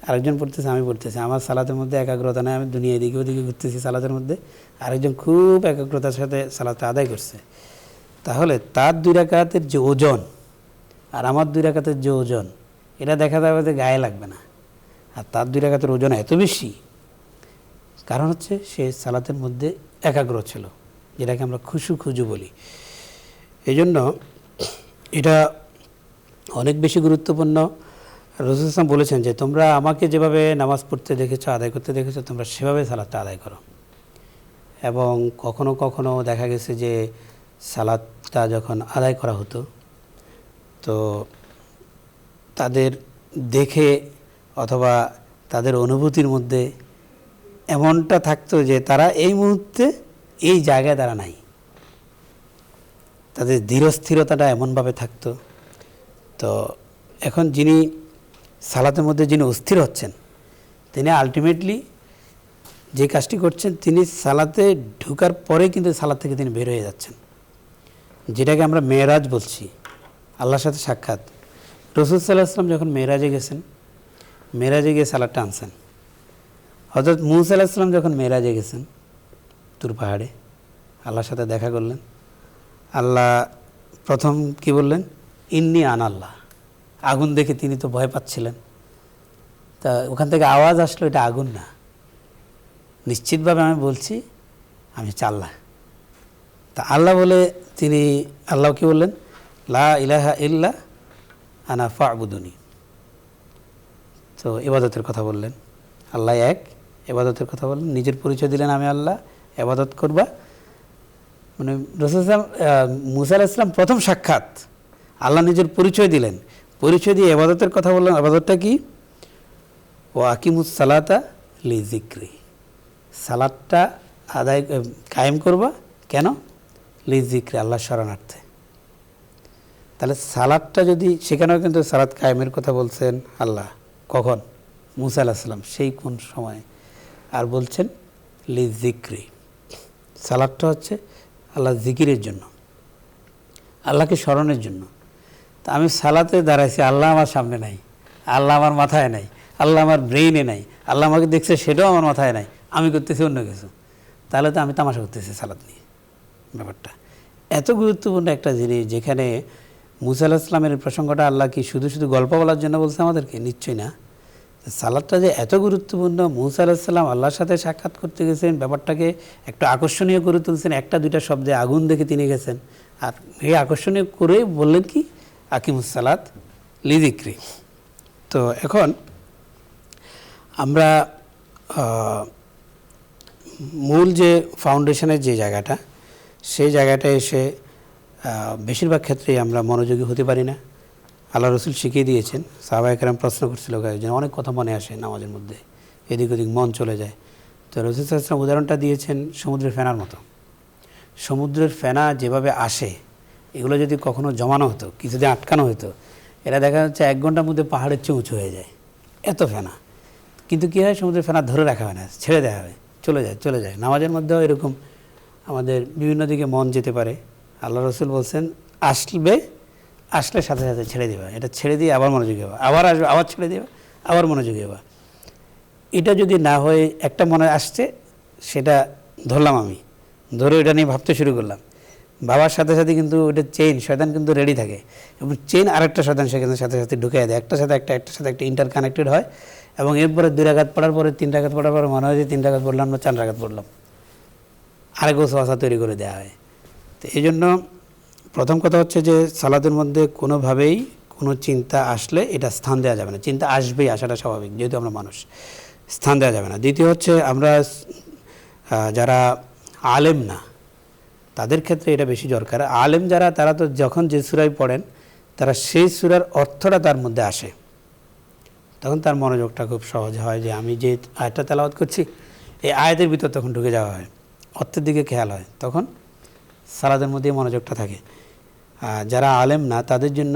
আরেকজন পড়তেছে, আমি পড়তেছি, আমার সালাতের মধ্যে একাগ্রতা নেই, আমি দুনিয়া এদিকে ওদিকে ঘুরতেছি সালাতের মধ্যে, আরেকজন খুব একাগ্রতার সাথে সালাতটা আদায় করছে। তাহলে তার 2 রাকাতের যে ওজন আর আমার 2 রাকাতের যে ওজন, এটা দেখা যাবে যে গায়ে লাগবে না। আর তার 2 রাকাতের ওজন এত বেশি, কারণ হচ্ছে সে সালাতের মধ্যে একাগ্র ছিল, যেটাকে আমরা খুজু বলি। এই জন্য এটা অনেক বেশি গুরুত্বপূর্ণ। রাসূল সাল্লাল্লাহু আলাইহি ওয়াসাল্লাম বলেছেন যে তোমরা আমাকে যেভাবে নামাজ পড়তে দেখেছো, আদায় করতে দেখেছো, তোমরা সেভাবে সালাতটা আদায় করো। এবং কখনো কখনো দেখা গেছে যে সালাতটা যখন আদায় করা হতো, তো তাদের দেখে অথবা তাদের অনুভূতির মধ্যে এমনটা থাকতো যে তারা এই মুহূর্তে এই জায়গায় তারা নাই, তাদের ধীরস্থিরতাটা এমনভাবে থাকতো। তো এখন যিনি সালাতের মধ্যে যিনি অস্থির হচ্ছেন, তিনি আলটিমেটলি যে কাজটি করছেন, তিনি সালাতে ঢুকার পরে কিন্তু সালাত থেকে তিনি বের হয়ে যাচ্ছেন, যেটাকে আমরা মেরাজ বলছি, আল্লাহর সাথে সাক্ষাৎ। রাসূল সাল্লাল্লাহু আলাইহি ওয়াসাল্লাম যখন মেরাজে গেছেন, মেরাজে গিয়ে সালাতটা আনছেন। হযরত মূসা আলাইহিস সালাম যখন মেরাজে গেছেন তুর পাহাড়ে, আল্লাহর সাথে দেখা করলেন, আল্লাহ প্রথম কি বললেন, ইন্নী আনাল্লাহ। আগুন দেখে তিনি তো ভয় পাচ্ছিলেন, তা ওখান থেকে আওয়াজ আসলো এটা আগুন না, নিশ্চিতভাবে আমি বলছি আমি আল্লাহ। তা আল্লাহ বলে তিনি, আল্লাহ কি বললেন, লা ইলাহা ইল্লা আনা ফা'বুদুনি। তো ইবাদতের কথা বললেন, আল্লাহ এক, ইবাদতের কথা বললেন, নিজের পরিচয় দিলেন আমি আল্লাহ, ইবাদত করবা। মানে রাসূল মুসা আলাইহিস সালাম প্রথম সাক্ষাৎ, আল্লাহ নিজের পরিচয় দিলেন, পরিচয় দিয়ে ইবাদতের কথা বললেন। ইবাদতটা কি? ওয়া আকিমুস সালাতা লিযিকরি, সালাতটা আদায় কায়েম করবা। কেন? লিযিকরি, আল্লাহর শরণার্থে। তাহলে সালাতটা যদি, সেখানেও কিন্তু সালাত কায়েমের কথা বলছেন আল্লাহ, কখন? মুসা আলাইহিস সালাম, সেই কোন সময়? আর বলছেন লিযিকরি, সালাতটা হচ্ছে আল্লাহ জিকিরের জন্য, আল্লাহকে স্মরণের জন্য। তা আমি সালাতে দাঁড়াইছি, আল্লাহ আমার সামনে নাই, আল্লাহ আমার মাথায় নাই, আল্লাহ আমার ব্রেইনে নাই, আল্লাহ আমাকে দেখছে সেটাও আমার মাথায় নাই, আমি করতেছি অন্য কিছু। তাহলে তো আমি তামাশা করতেছি সালাত নিয়ে। ব্যাপারটা এত গুরুত্বপূর্ণ একটা জিনিস, যেখানে মুসা আলাইহিস সালামের প্রসঙ্গটা আল্লাহ কি শুধু শুধু গল্প বলার জন্য বলছে আমাদেরকে? নিশ্চয়ই না। সালাদটা যে এত গুরুত্বপূর্ণ, মুসা আলাইহিস সালাম আল্লাহর সাথে সাক্ষাৎ করতে গেছেন, ব্যাপারটাকে একটু আকর্ষণীয় করে তুলছেন, একটা দুইটা শব্দে আগুন দেখে তিনি গেছেন। আর এই আকর্ষণীয় করে বললেন কি? আকিমুস সালাত লিযিকরি। তো এখন আমরা মূল যে ফাউন্ডেশনের যে জায়গাটা, সেই জায়গাটায় এসে বেশিরভাগ ক্ষেত্রেই আমরা মনোযোগী হতে পারি না। আল্লাহ রসুল শিখিয়ে দিয়েছেন, সাহাবায়ে কেরাম প্রশ্ন করছিল কয়েকজন, অনেক কথা মনে আসে নামাজের মধ্যে, এদিক ওদিক মন চলে যায়। তো রসুল সাল্লাল্লাহু আলাইহি ওয়াসাল্লাম উদাহরণটা দিয়েছেন সমুদ্রের ফেনার মতো। সমুদ্রের ফেনা যেভাবে আসে, এগুলো যদি কখনো জমানো হতো, কিছুদিন আটকানো হতো, এরা দেখা যাচ্ছে 1 ঘন্টার মধ্যে পাহাড়ের চেয়ে উঁচু হয়ে যায়, এত ফেনা। কিন্তু কী হয়? সমুদ্রের ফেনা ধরে রাখা হয় না, ছেড়ে দেওয়া হয়, চলে যায়। নামাজের মধ্যেও এরকম আমাদের বিভিন্ন দিকে মন যেতে পারে। আল্লাহ রসুল বলছেন, আসলে সাথে সাথে ছেড়ে দেবা, এটা ছেড়ে দিয়ে আবার মনোযোগী হবা, আবার আসবে, আবার ছেড়ে দেবা, আবার মনোযোগী হবা। এটা যদি না হয়ে একটা মনে আসছে, সেটা ধরলাম, আমি ধরে এটা নিয়ে ভাবতে শুরু করলাম, ভাবার সাথে সাথে কিন্তু ওটা চেইন, শয়তান কিন্তু রেডি থাকে, এবং চেইন আরেকটা শয়তান সেখানে সাথে সাথে ঢুকে দেয়, একটার সাথে একটা ইন্টারকানেক্টেড হয়। এবং এরপরে 2 রাকাত পড়ার পরে 3 রাকাত পড়ার পরে মনে হয় যে 3 রাকাত পড়লাম না, 4 রাকাত পড়লাম, আরেক ওয়াসওয়াসা তৈরি করে দেওয়া হয়। তো এই জন্য প্রথম কথা হচ্ছে যে সালাতের মধ্যে কোনোভাবেই কোনো চিন্তা আসলে এটা স্থান দেওয়া যাবে না। চিন্তা আসবেই, আসাটা স্বাভাবিক, যেহেতু আমরা মানুষ, স্থান দেওয়া যাবে না। দ্বিতীয় হচ্ছে আমরা যারা আলেম না, তাদের ক্ষেত্রে এটা বেশি দরকার। আলেম যারা, তারা তো যখন যে সূরায় পড়েন, তারা সেই সূরার অর্থটা তার মধ্যে আসে, তখন তার মনোযোগটা খুব সহজ হয়, যে আমি যে আয়াতটা তেলাওয়াত করছি, এই আয়াতের ভিতর তখন ঢুকে যাওয়া হয়, অর্থের দিকে খেয়াল হয়, তখন সালাদের মধ্যে মনোযোগটা থাকে। যারা আলেম না, তাদের জন্য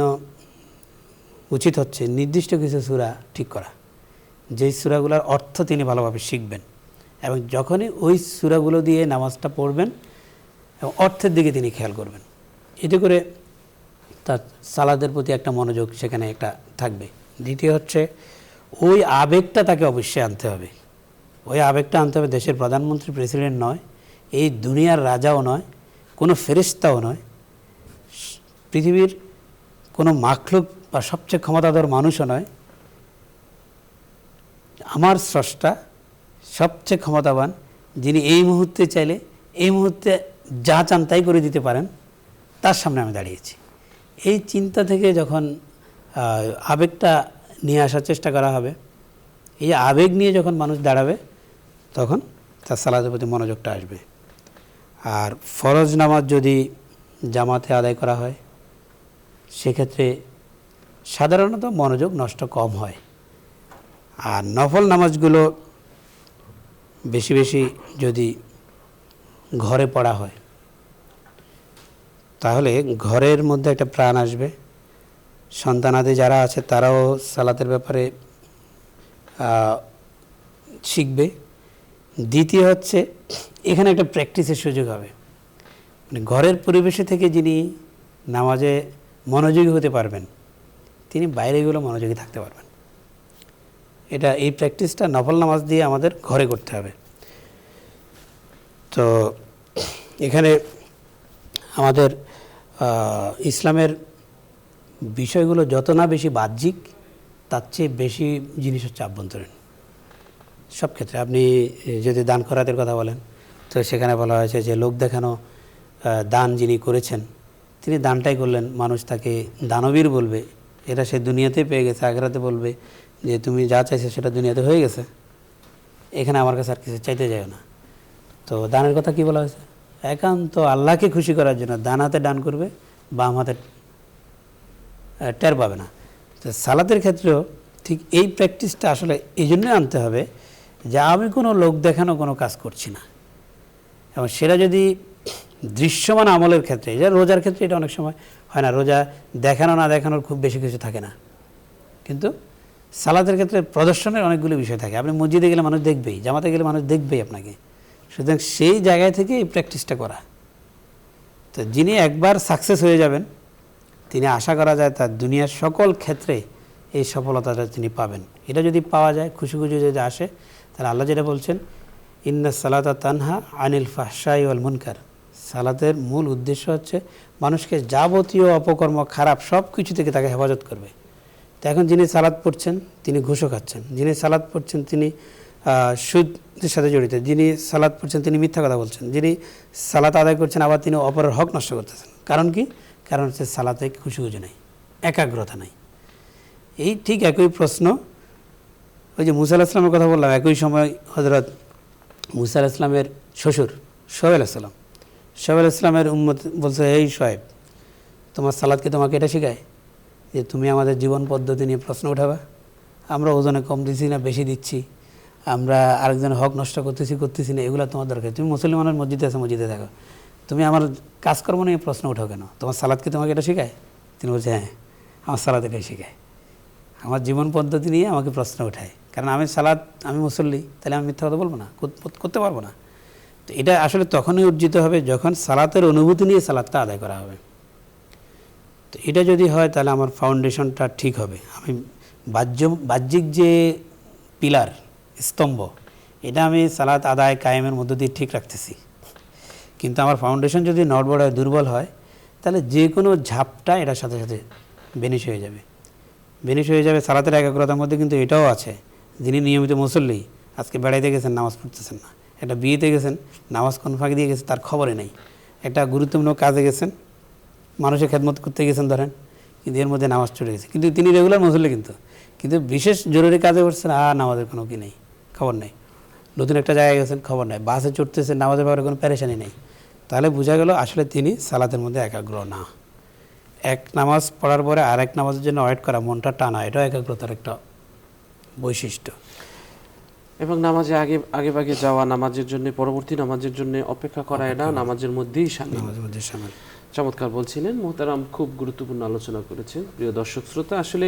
উচিত হচ্ছে নির্দিষ্ট কিছু সূরা ঠিক করা, যেই সূরাগুলোর অর্থ তিনি ভালোভাবে শিখবেন, এবং যখনই ওই সূরাগুলো দিয়ে নামাজটা পড়বেন এবং অর্থের দিকে তিনি খেয়াল করবেন, এতে করে তার সালাদের প্রতি একটা মনোযোগ সেখানে একটা থাকবে। দ্বিতীয় হচ্ছে ওই আবেগটা তাকে অবশ্যই আনতে হবে, ওই আবেগটা আনতে হবে। দেশের প্রধানমন্ত্রী, প্রেসিডেন্ট নয়, এই দুনিয়ার রাজাও নয়, কোনো ফেরেশতাও নয়, পৃথিবীর কোনো মাখলুক বা সবচেয়ে ক্ষমতাধর মানুষও নয়, আমার স্রষ্টা সবচেয়ে ক্ষমতাবান, যিনি এই মুহূর্তে চাইলে এই মুহূর্তে যা চান তাই করে দিতে পারেন, তার সামনে আমি দাঁড়িয়েছি। এই চিন্তা থেকে যখন আবেগটা নিয়ে আসার চেষ্টা করা হবে, এই আবেগ নিয়ে যখন মানুষ দাঁড়াবে, তখন তার সালাতের প্রতি মনোযোগটা আসবে। আর ফরজ নামাজ যদি জামাতে আদায় করা হয়, সেক্ষেত্রে সাধারণত মনোযোগ নষ্ট কম হয়। আর নফল নামাজগুলো বেশি বেশি যদি ঘরে পড়া হয়, তাহলে ঘরের মধ্যে একটা প্রাণ আসবে, সন্তানাদি যারা আছে তারাও সালাতের ব্যাপারে শিখবে। দ্বিতীয় হচ্ছে এখানে একটা প্র্যাকটিসের সুযোগ হবে, মানে ঘরের পরিবেশে থেকে যিনি নামাজে মনোযোগী হতে পারবেন, তিনি বাইরেগুলো মনোযোগী থাকতে পারবেন। এই প্র্যাকটিসটা নফল নামাজ দিয়ে আমাদের ঘরে করতে হবে। তো এখানে আমাদের ইসলামের বিষয়গুলো যত না বেশি বাহ্যিক, তার চেয়ে বেশি জিনিস হচ্ছে আভ্যন্তরীণ। সব ক্ষেত্রে আপনি যদি দান খয়রাতের কথা বলেন, তো সেখানে বলা হয়েছে যে লোক দেখানো দান যিনি করেছেন, তিনি দানটাই করলেন, মানুষ তাকে দানবীর বলবে, এটা সে দুনিয়াতে পেয়ে গেছে, আখিরাতে বলবে যে তুমি যা চাইছো সেটা দুনিয়াতে হয়ে গেছে, এখানে আমার কাছে আর কিছু চাইতে যাও না। তো দানের কথা কি বলা হয়েছে? একান্ত আল্লাহকে খুশি করার জন্য ডান হাতে দান করবে, বাম হাতে টের পাবে না। তো সালাতের ক্ষেত্রেও ঠিক এই প্র্যাকটিসটা আসলে এই জন্যই আনতে হবে যে আমি কোনো লোক দেখানো কোনো কাজ করছি না, এবং সেটা যদি দৃশ্যমান আমলের ক্ষেত্রে, যে রোজার ক্ষেত্রে এটা অনেক সময় হয় না, রোজা দেখানো না দেখানোর খুব বেশি কিছু থাকে না, কিন্তু সালাতের ক্ষেত্রে প্রদর্শনের অনেকগুলো বিষয় থাকে। আপনি মসজিদে গেলে মানুষ দেখবেই, জামাতে গেলে মানুষ দেখবেই আপনাকে, সুতরাং সেই জায়গায় থেকে এই প্র্যাকটিসটা করা। তো যিনি একবার সাকসেস হয়ে যাবেন, তিনি আশা করা যায় তার দুনিয়ার সকল ক্ষেত্রে এই সফলতাটা তিনি পাবেন। এটা যদি পাওয়া যায়, খুশি খুশি যদি আসে, তাহলে আল্লাহ যেটা বলছেন, ইন্না সালাতা তানহা আনিল ফাহশাই ওয়াল মুনকার, সালাতের মূল উদ্দেশ্য হচ্ছে মানুষকে যাবতীয় অপকর্ম, খারাপ সব কিছু থেকে তাকে হেফাজত করবে। তো এখন যিনি সালাত পড়ছেন তিনি ঘুষও খাচ্ছেন, যিনি সালাত পড়ছেন তিনি সুদের সাথে জড়িত, যিনি সালাত পড়ছেন তিনি মিথ্যা কথা বলছেন, যিনি সালাত আদায় করছেন আবার তিনি অপরের হক নষ্ট করতেছেন। কারণ কি? কারণ হচ্ছে সালাতে খুশি নেই, একাগ্রতা নাই। এই ঠিক একই প্রশ্ন ওই যে মুসা আলাইহিস সালামের কথা বললাম, একই সময় হযরত মুসা আলাইহিস সালামের শ্বশুর শোয়েব আলাইহিস সালাম, শোয়েব আলাইহিস সালামের উম্মত বলছে, এই শোয়েব, তোমার সালাদকে তোমাকে এটা শেখায় যে তুমি আমাদের জীবন পদ্ধতি নিয়ে প্রশ্ন উঠাবা? আমরা ওজনে কম দিচ্ছি না বেশি দিচ্ছি, আমরা আরেকজনের হক নষ্ট করতেছি না, এগুলো তোমার দরকার। তুমি মুসলমানের মসজিদে আছে, মসজিদে থাকো, তুমি আমার কাজকর্ম নিয়ে প্রশ্ন উঠাও কেন? তোমার সালাদকে তোমাকে এটা শেখায়? তিনি বলছে, হ্যাঁ, আমার সালাদ এটাই শেখায়, আমার জীবন পদ্ধতি নিয়ে আমাকে প্রশ্ন উঠায়। কারণ আমি সালাদ, আমি মুসল্লি, তাহলে আমি মিথ্যা কথা বলবো না, করতে পারবো না। তো এটা আসলে তখনই অর্জিত হবে যখন সালাতের অনুভূতি নিয়ে সালাদটা আদায় করা হবে। তো এটা যদি হয় তাহলে আমার ফাউন্ডেশনটা ঠিক হবে। আমি বাহ্যিক যে পিলার, স্তম্ভ, এটা আমি সালাত আদায় কায়েমের মধ্য দিয়ে ঠিক রাখতেছি, কিন্তু আমার ফাউন্ডেশন যদি নড়বড় হয়, দুর্বল হয়, তাহলে যে কোনো ঝাপটা এটার সাথে সাথে বেনিশ হয়ে যাবে। সালাতের একাগ্রতার মধ্যে কিন্তু এটাও আছে, যিনি নিয়মিত মুসল্লি, আজকে বেড়াইতে গেছেন, নামাজ পড়তেছেন না, একটা বিয়েতে গেছেন, নামাজ কোন ফাঁকি দিয়ে গেছে তার খবরে নেই, একটা গুরুত্বপূর্ণ কাজে গেছেন, মানুষের খেদমত করতে গেছেন ধরেন, কিন্তু এর মধ্যে নামাজ চলে গেছে, কিন্তু তিনি রেগুলার মুসল্লি, কিন্তু বিশেষ জরুরি কাজে করছেন, নামাজের কোনো কি নেই, খবর নেই। নতুন একটা জায়গায় গেছেন, খবর নেই। বাসে চড়তেছেন, নামাজের ব্যাপারে কোনো পেরেশানি নেই। তাহলে বোঝা গেল আসলে তিনি সালাতের মধ্যে একাগ্র না। এক নামাজ পড়ার পরে আরেক নামাজের জন্য ওয়েট করা, মনটা টানা, এটাও একাগ্রতার একটা বৈশিষ্ট্য। এবং নামাজে আগে ভাগে যাওয়া, নামাজের জন্য, পরবর্তী নামাজের জন্য অপেক্ষা করা, এটা নামাজের মধ্যেই শামিল। চমৎকার বলছিলেন মুহতারাম, খুব গুরুত্বপূর্ণ আলোচনা করেছেন। প্রিয় দর্শক শ্রোতা, আসলে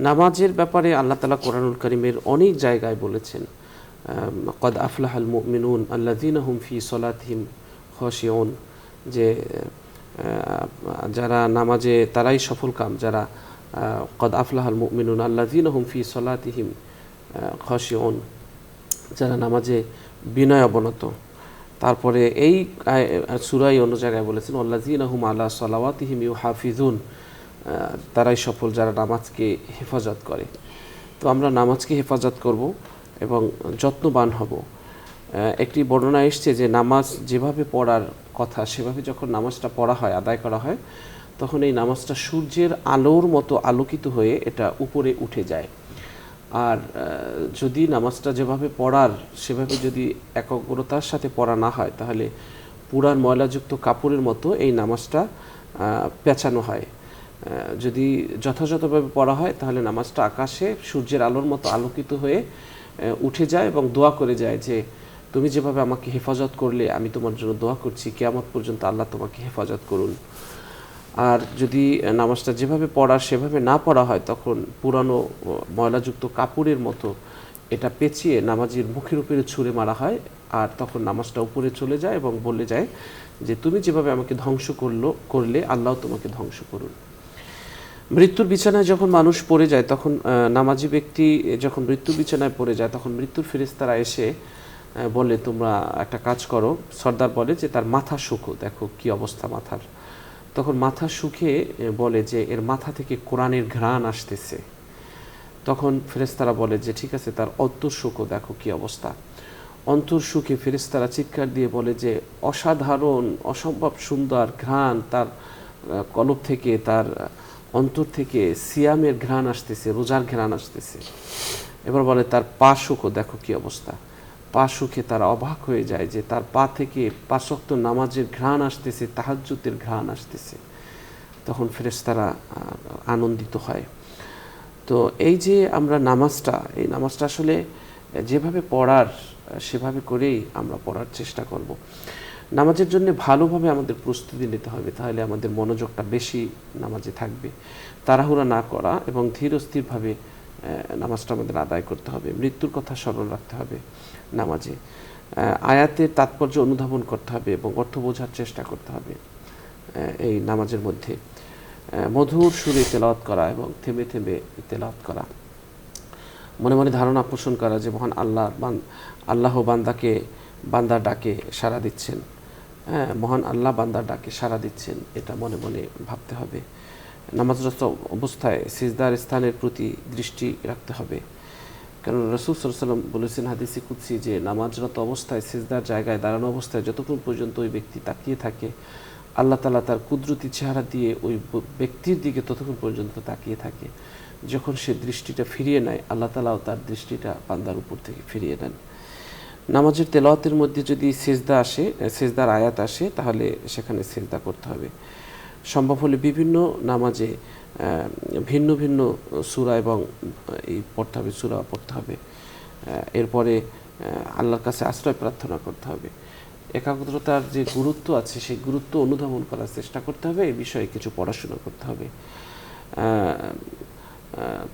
নামাজের ব্যাপারে আল্লাহ তাআলা কোরআনুল কারীমের অনেক জায়গায় বলেছেন, কদ আফলাহাল মুমিনুন আল্লাযীনা হুম ফি সলাতিহিম খাশিউন, যে যারা নামাজে তারাই সফলকাম, যারা কদ আফলাহাল মুমিনুন আল্লাযীনা হুম ফি সলাতিহিম খাশিউন, যারা নামাজে বিনয় অবনত। তারপরে এই সূরায় অন্য জায়গায় বলেছেন আল্লাযীনা হুম আলা সালাওয়াতিহিম ইউহাফিজুন, তারাই সফল যারা নামাজকে হেফাজত করে। তো আমরা নামাজকে হেফাজত করব এবং যত্নবান হব। একটি বর্ণনা এসছে যে নামাজ যেভাবে পড়ার কথা সেভাবে যখন নামাজটা পড়া হয়, আদায় করা হয়, তখন এই নামাজটা সূর্যের আলোর মতো আলোকিত হয়ে এটা উপরে উঠে যায়। আর যদি নামাজটা যেভাবে পড়ার সেভাবে যদি একাগ্রতার সাথে পড়া না হয়, তাহলে পুরান ময়লাযুক্ত কাপড়ের মতো এই নামাজটা পেঁচানো হয়। যদি যথাযথভাবে পড়া হয় তাহলে নামাজটা আকাশে সূর্যের আলোর মতো আলোকিত হয়ে উঠে যায় এবং দোয়া করে যায় যে তুমি যেভাবে আমাকে হেফাজত করলে আমি তোমার জন্য দোয়া করছি, কিয়ামত পর্যন্ত আল্লাহ তোমাকে হেফাজত করুন। আর যদি নামাজটা যেভাবে পড়ার সেভাবে না পড়া হয়, তখন পুরানো ময়লাযুক্ত কাপড়ের মতো এটা পেঁচিয়ে নামাজির মুখের উপরে ছুঁড়ে মারা হয়, আর তখন নামাজটা উপরে চলে যায় এবং বলে যায় যে তুমি যেভাবে আমাকে ধ্বংস করলে আল্লাহ তোমাকে ধ্বংস করুন। মৃত্যুর বিছানায় যখন মানুষ পড়ে যায়, তখন নামাজি ব্যক্তি যখন মৃত্যুর বিছানায় পড়ে যায়, তখন মৃত্যুর ফেরেশতারা এসে বলে তোমরা একটা কাজ করো। সর্দার বলে যে তার মাথা শুকো, দেখো কি অবস্থা মাথার। তখন মাথা শুকে বলে যে এর মাথা থেকে কোরআনের ঘ্রাণ আসতেছে। তখন ফেরেশতারা বলে যে ঠিক আছে, তার অন্তর শুকো, দেখো কি অবস্থা। অন্তর শুকে ফেরেশতারা চিৎকার দিয়ে বলে যে অসাধারণ, অসম্ভব সুন্দর ঘ্রাণ তার কলব থেকে, তার অন্তর থেকে সিয়ামের ঘ্রাণ আসতেছে, রোজার ঘ্রাণ আসতেছে। এবার বলে তার পা শুকো, দেখো কি অবস্থা, পা শুকে তারা অবাক হয়ে যায় যে তার পা থেকে 5 ওয়াক্ত নামাজের ঘ্রাণ আসতেছে, তাহাজ্জুদের ঘ্রাণ আসতেছে। তখন ফেরেশতারা আনন্দিত হয়। তো এই যে আমরা এই নামাজটা আসলে যেভাবে পড়ার সেভাবে করেই আমরা পড়ার চেষ্টা করব। নামাজের জন্য ভালোভাবে আমাদের প্রস্তুতি নিতে হবে, তাহলে আমাদের মনোযোগটা বেশি নামাজে থাকবে। তাড়াহুড়া না করা এবং ধীর স্থিরভাবে নামাজটা আমাদের আদায় করতে হবে। মৃত্যুর কথা স্মরণ রাখতে হবে নামাজে, আয়াতের তাৎপর্য অনুধাবন করতে হবে এবং অর্থ বোঝার চেষ্টা করতে হবে। এই নামাজের মধ্যে মধুর সুরে তেলাওয়াত করা এবং থেমে থেমে তেলাওয়াত করা, মনে মনে ধারণা পোষণ করা যে মহান আল্লাহ বান্দার ডাকে সাড়া দিচ্ছেন। হ্যাঁ, মহান আল্লাহ বান্দার ডাকে সাড়া দিচ্ছেন, এটা মনে মনে ভাবতে হবে। নামাজরত অবস্থায় সিজদার স্থানের প্রতি দৃষ্টি রাখতে হবে, কারণ রাসূল সাল্লাল্লাহু আলাইহি ওয়াসাল্লাম বলেছেন হাদিসে কুদসি যে নামাজরত অবস্থায় সিজদার জায়গায় দাঁড়ানো অবস্থায় যতক্ষণ পর্যন্ত ওই ব্যক্তি তাকিয়ে থাকে, আল্লাহ তাআলা তার কুদরতি চেহারা দিয়ে ওই ব্যক্তির দিকে ততক্ষণ পর্যন্ত তাকিয়ে থাকে। যখন সে দৃষ্টিটা ফিরিয়ে নেয়, আল্লাহ তাআলাও তার দৃষ্টিটা বান্দার উপর থেকে ফিরিয়ে নেন। নামাজের তেলাওয়াতের মধ্যে যদি সিজদার আয়াত আসে, তাহলে সেখানে সিজদা করতে হবে। সম্ভব হলে বিভিন্ন নামাজে ভিন্ন ভিন্ন সূরা এবং পড়তে হবে, সূরা পড়তে হবে। এরপরে আল্লাহর কাছে আশ্রয় প্রার্থনা করতে হবে। একাগ্রতার যে গুরুত্ব আছে সেই গুরুত্ব অনুধাবন করার চেষ্টা করতে হবে। এই বিষয়ে কিছু পড়াশোনা করতে হবে।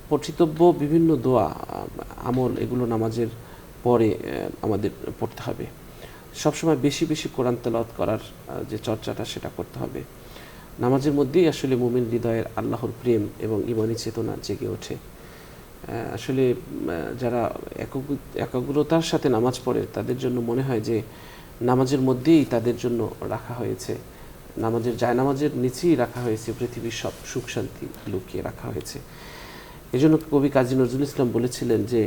পঠিতব্য বিভিন্ন দোয়া, আমল, এগুলো নামাজের পরে আমাদের পড়তে হবে। সবসময় বেশি বেশি কোরআন তেলাওয়াত করার যে চর্চাটা সেটা করতে হবে। নামাজের মধ্যেই আসলে মুমিন হৃদয়ের আল্লাহর প্রেম এবং ঈমানী চেতনা জেগে ওঠে। আসলে যারা একাগ্রতার সাথে নামাজ পড়ে তাদের জন্য মনে হয় যে নামাজের মধ্যেই তাদের জন্য রাখা হয়েছে, জায়নামাজের নিচেই রাখা হয়েছে পৃথিবীর সব সুখ শান্তি লুকিয়ে রাখা হয়েছে। এজন্য কবি কাজী নজরুল ইসলাম বলেছিলেন যে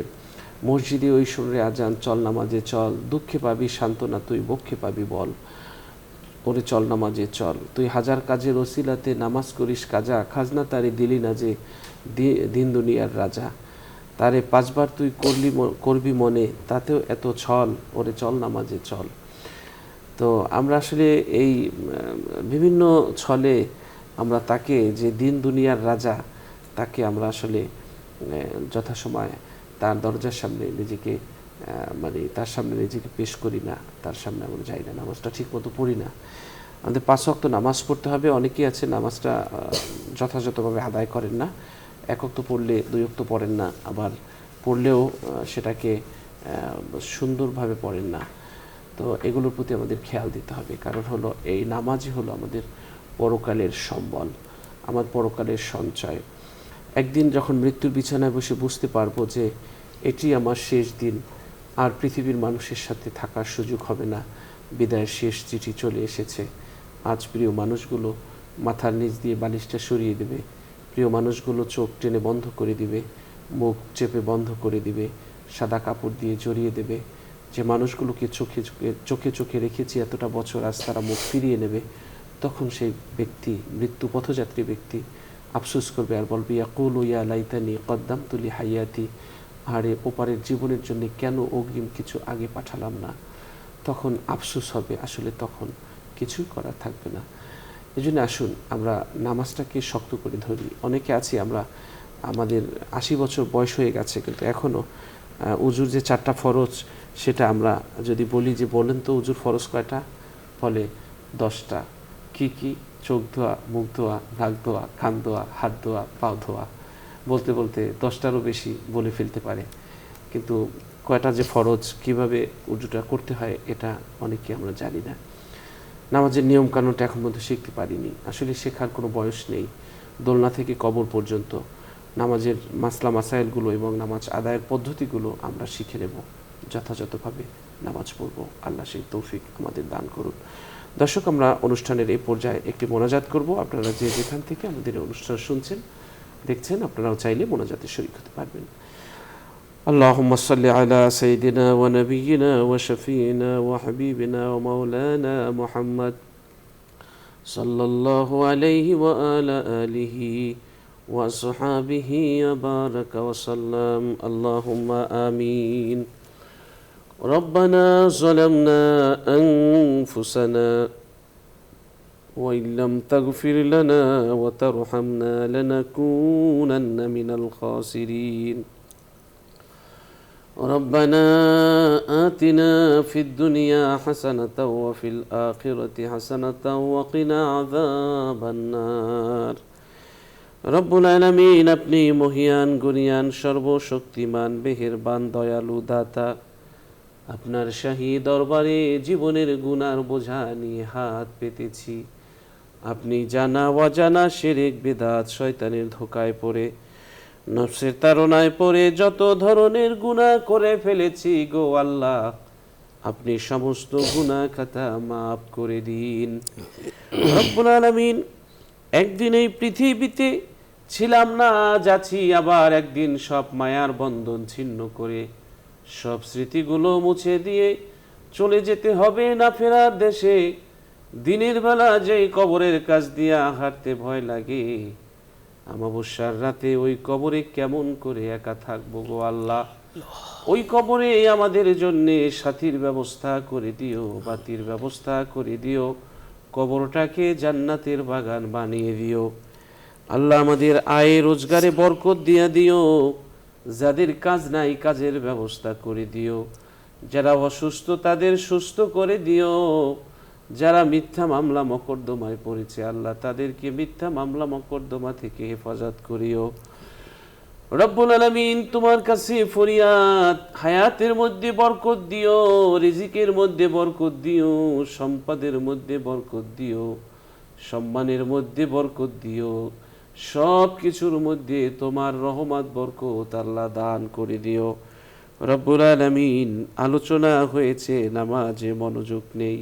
মসজিদে ওই সুরে আজান, চল নামাজে চল, দুঃখে পাবি সান্ত্বনা তুই, বক্ষে পাবি বল, ওরে চল নামাজে চল, তুই হাজার কাজের ওসিলাতে নামাজ করিস কাজা, খাজনা তারে দিলি না যে দিন দুনিয়ার রাজা, তারে 5 বার তুই করবি মনে, তাতেও এত ছল, ওরে চল নামাজে চল। তো আমরা আসলে এই বিভিন্ন ছলে আমরা তাকে, যে দিন দুনিয়ার রাজা, তাকে আমরা আসলে যথাসময় তার দরজার সামনে নিজেকে তার সামনে নিজেকে পেশ করি না, তার সামনে আমরা যাই না, নামাজটা ঠিক মতো পড়ি না। আমাদের 5 ওয়াক্ত নামাজ পড়তে হবে। অনেকেই আছে নামাজটা যথাযথভাবে আদায় করেন না, 1 ওয়াক্ত পড়লে 2 ওয়াক্ত পড়েন না, আবার পড়লেও সেটাকে সুন্দরভাবে পড়েন না। তো এগুলোর প্রতি আমাদের খেয়াল দিতে হবে, কারণ হলো এই নামাজই হলো আমাদের পরকালের সম্বল, আমার পরকালের সঞ্চয়। একদিন যখন মৃত্যুর বিছানায় বসে বুঝতে পারবো যে এটি আমার শেষ দিন, আর পৃথিবীর মানুষের সাথে থাকার সুযোগ হবে না, বিদায়ের শেষ চিঠি চলে এসেছে। আজ প্রিয় মানুষগুলো মাথার নিচ দিয়ে বালিশটা সরিয়ে দেবে, প্রিয় মানুষগুলো চোখ টেনে বন্ধ করে দিবে, মুখ চেপে বন্ধ করে দিবে, সাদা কাপড় দিয়ে জড়িয়ে দেবে। যে মানুষগুলোকে চোখে চোখে রেখেছি এতটা বছর, আজ তারা মুখ ফিরিয়ে নেবে। তখন সেই ব্যক্তি, মৃত্যু পথযাত্রী ব্যক্তি আফসোস করবে আর বলবে, ইয়াকুলু ইয়া লাইতানি কদ্দামতু লি হায়াতি, আরে ওপারের জীবনের জন্য কেন অগ্রিম কিছু আগে পাঠালাম না। তখন আফসোস হবে, আসলে তখন কিছুই করার থাকবে না। এই জন্য আসুন আমরা নামাজটাকে শক্ত করে ধরি। অনেকে আছি আমরা, আমাদের 80 বছর বয়স হয়ে গেছে, কিন্তু এখনও উজুর যে 4টা ফরজ, সেটা আমরা যদি বলি যে বলেন তো উজুর ফরজ কয়টা, বলে 10টা। কি কি? চোখ ধোয়া, মুখ ধোয়া, নাক ধোয়া, কান ধোয়া, হাত ধোয়া, পাও ধোয়া। বলতে বলতে 10টারও বেশি বলে ফেলতে পারে, কিন্তু কয়টা যে ফরজ, কিভাবে উজুটা করতে হয়, এটা অনেকে আমরা জানি না। নামাজের নিয়ম কানুনটা এখন পর্যন্ত শিখতে পারিনি। আসলে শেখার কোনো বয়স নেই। দোলনা থেকে কবর পর্যন্ত নামাজের মাসলা মাসাইলগুলো এবং নামাজ আদায়ের পদ্ধতিগুলো আমরা শিখে নেব, যথাযথভাবে নামাজ পড়ব। আল্লাহ সেই তৌফিক আমাদের দান করুন। দর্শক, আমরা অনুষ্ঠানের এই পর্যায়ে একটি মোনাজাত করব। আপনারা যে যেখান থেকে আমাদের অনুষ্ঠান শুনছেন, দেখছেন, আপনারাও চাইলে মোনাজাতে শরীক হতে পারবেন। আল্লাহুম্মা সাল্লি আলা সাইয়্যিদিনা ওয়া নাবিয়্যিনা ওয়া শাফিইনা ওয়া হাবিবিনা ওয়া মাওলানা মুহাম্মদ সাল্লাল্লাহু আলাইহি ওয়া আলা আলিহি ওয়া আসহাবিহি ওয়া বারাকা ওয়া সাল্লাম। আল্লাহুম্মা আমিন। ربنا ظلمنا أنفسنا وإن لم تغفر لنا وترحمنا لنكونن من الخاسرين. ربنا آتنا في الدنيا حسنة وفي الآخرة حسنة وقنا عذاب النار. রব্বুল আলামিন, আপনি মহিয়ান গুণিয়ান সর্বশক্তিমান মেহেরবান দয়ালু দাতা। আপনার শাহী দরবারে জীবনের গুনার বোঝা নিয়ে হাত পেতেছি। আপনি জানা অজানা শিরক বিদআত শয়তানের ধোকায় পড়ে নফসের তাড়নায় পড়ে যত ধরনের গুনাহ করে ফেলেছি গো আল্লাহ, আপনি সমস্ত গুনাহ খাতা মাফ করে দিন রব্বুল আলামিন। একদিন এই পৃথিবীতে ছিলাম না, যাচ্ছি আবার একদিন সব মায়ার বন্ধন ছিন্ন করে সব স্মৃতিগুলো মুছে দিয়ে চলে যেতে হবে না ফেরার দেশে। দিনের বেলা যেই কবরের কাছ দিয়া হাঁটতে ভয় লাগে, অমাবস্যার রাতে ওই কবরে কেমন করে একা থাকবো গো আল্লাহ। ওই কবরে আমাদের জন্য সাথীর ব্যবস্থা করে দিও, বাতির ব্যবস্থা করে দিও, কবরটাকে জান্নাতের বাগান বানিয়ে দিও আল্লাহ। আমাদের আয় রোজগারে বরকত দিয়া দিও, যাদের কাজ নাই কাজের ব্যবস্থা করে দিও, যারা অসুস্থ তাদের সুস্থ করে দিও, যারা মিথ্যা মামলা মকদ্দমায় পড়েছে আল্লাহ তাদেরকে মিথ্যা মামলা মকদ্দমা থেকে হেফাজত করিও রব্বুল আলামিন। তোমার কাছে ফরিয়াদ, হায়াতের মধ্যে বরকত দিও, রিজিকের মধ্যে বরকত দিও, সম্পদের মধ্যে বরকত দিও, সম্মানের মধ্যে বরকত দিও, সব কিছুর মধ্যে তোমার রহমত বরকত আল্লাহ দান করে দিও রব্বুল আলামিন। আলোচনা হয়েছে, নামাজে মনোযোগ নেই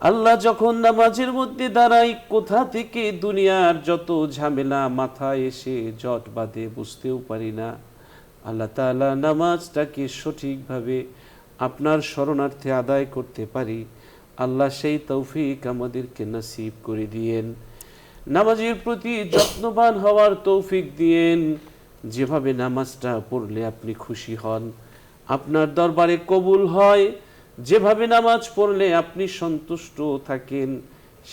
আল্লাহ। যখন নামাজের মধ্যে দাঁড়াই, কোথা থেকে দুনিয়ার যত ঝামেলা মাথায় এসে জট বাঁধে বুঝতেও পারি না। আল্লাহ তাআলা নামাজটাকে সঠিকভাবে আপনার শরণার্থে আদায় করতে পারি আল্লাহ, সেই তৌফিক আমাদেরকে নসিব করে দিয়েন। নামাজের প্রতি যত্নবান হওয়ার তৌফিক দিয়েন, যেভাবে নামাজটা পড়লে আপনি খুশি হন, আপনার দরবারে কবুল হয়, যেভাবে নামাজ পড়লে আপনি সন্তুষ্ট থাকেন,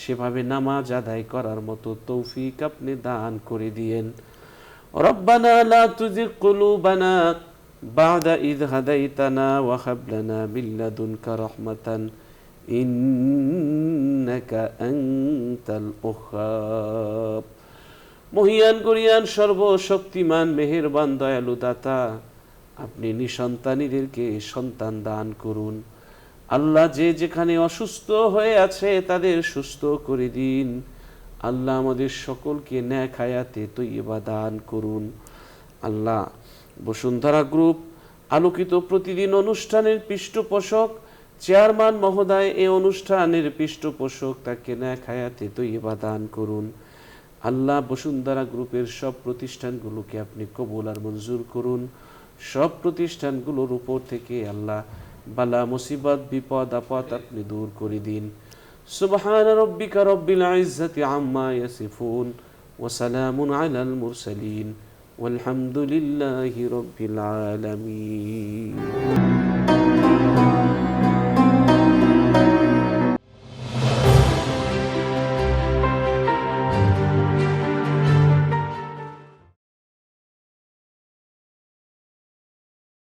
সেভাবে নামাজ আদায় করার মতো তৌফিক আপনি দান করে দিয়েন। রব্বানা লা তুযিগ কুলুবানা বা'দা ইয হাদাইতানা ওয়া হাব লানা মিন লাদুনকা রাহমাতান ইন্নাকা আনতাল ওয়াহ্হাব। মহিয়ান গরিয়ান সর্বশক্তিমান মেহেরবান দয়ালু দাতা, আপনি নিঃসন্তানীদেরকে সন্তান দান করুন আল্লাহ। যে যেখানে অসুস্থ হয়ে আছে তাদের সুস্থ করে দিন আল্লাহ। আমাদের সকলকে নেক হায়াতে তৈয়বা দান করুন আল্লাহ। বসুন্ধরা গ্রুপ আলোকিত প্রতিদিন অনুষ্ঠানের পৃষ্ঠপোষক চেয়ারম্যান মহোদয়, এই অনুষ্ঠানের পৃষ্ঠপোষক, তাকে নেক হায়াতে তৈয়বা দান করুন আল্লাহ। বসুন্ধরা গ্রুপের সব প্রতিষ্ঠানগুলোকে আপনি কবুল আর মঞ্জুর করুন। সব প্রতিষ্ঠানগুলোর উপর থেকে আল্লাহ বালা মুসিবত বিপদ আপদ আপনি দূর করে দিন। সুবহান রাব্বিকা রব্বিল ইজ্জাতি আম্মা ইয়াসিফুন ওয়া সালামুন আলাল মুরসালিন ওয়ালহামদুলিল্লাহি রাব্বিল আলামিন।